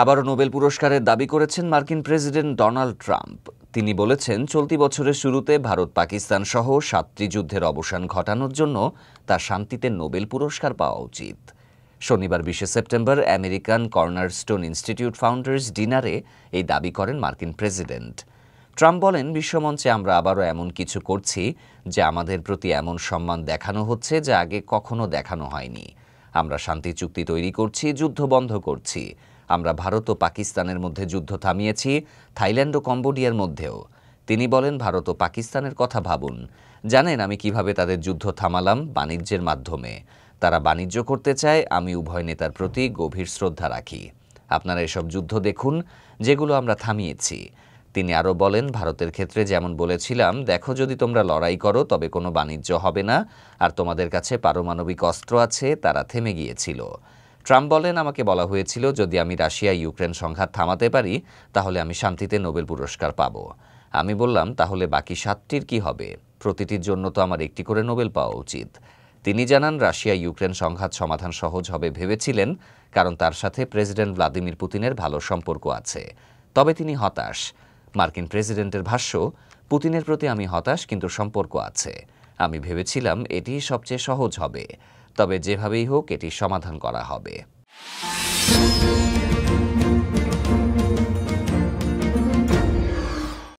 আবারও নোবেল পুরস্কারের দাবি করেছেন মার্কিন প্রেসিডেন্ট ডোনাল্ড ট্রাম্প। তিনি বলেছেন, চলতি বছরের শুরুতে ভারত পাকিস্তান সহ 7টি যুদ্ধের অবসান ঘটানোর জন্য তার শান্তিতে নোবেল পুরস্কার পাওয়া উচিত। শনিবার 20 September American cornerstone institute founders ডিনারে এই দাবি করেন মার্কিন প্রেসিডেন্ট। ট্রাম্প বলেন, বিশ্বমঞ্চে আমরা আবারও এমন কিছু করছি যে আমাদের প্রতি এমন সম্মান দেখানো হচ্ছে যা আগে কখনো দেখানো হয়নি। আমরা শান্তি চুক্তি তৈরি করছি, যুদ্ধ বন্ধ করছি। আমরা ভারত ও পাকিস্তানের মধ্যে যুদ্ধ থামিয়েছি, থাইল্যান্ড ও কম্বোডিয়ার মধ্যেও। তিনি বলেন, ভারত ও পাকিস্তানের কথা ভাবুন। জানেন আমি কিভাবে তাদের যুদ্ধ থামালাম? বাণিজ্যের মাধ্যমে। তারা বাণিজ্য করতে চায়। আমি উভয় নেতার প্রতি গভীর শ্রদ্ধা রাখি। আপনারা এসব যুদ্ধ দেখুন যেগুলো আমরা থামিয়েছি। তিনি আরও বলেন, ভারতের ক্ষেত্রে যেমন বলেছিলাম, দেখো যদি তোমরা লড়াই করো তবে কোনো বাণিজ্য হবে না, আর তোমাদের কাছে পারমাণবিক অস্ত্র আছে, তারা থেমে গিয়েছিল। ট্রাম্প বলেন, আমাকে বলা হয়েছিল যদি আমি রাশিয়া ইউক্রেন সংঘাত থামাতে পারি তাহলে আমি শান্তিতে নোবেল পুরস্কার পাব। আমি বললাম, তাহলে বাকি 7টির কি হবে? প্রতিটির জন্য তো আমার একটি করে নোবেল পাওয়া উচিত। তিনি জানান, রাশিয়া ইউক্রেন সংঘাত সমাধান সহজ হবে ভেবেছিলেন, কারণ তার সাথে প্রেসিডেন্ট ভ্লাদিমির পুতিনের ভালো সম্পর্ক আছে। তবে তিনি হতাশ। মার্কিন প্রেসিডেন্টের ভাষ্য, পুতিনের প্রতি আমি হতাশ, কিন্তু সম্পর্ক আছে। আমি ভেবেছিলাম এটি সবচেয়ে সহজ হবে, তবে যেভাবেই হোক এটি সমাধান করা হবে।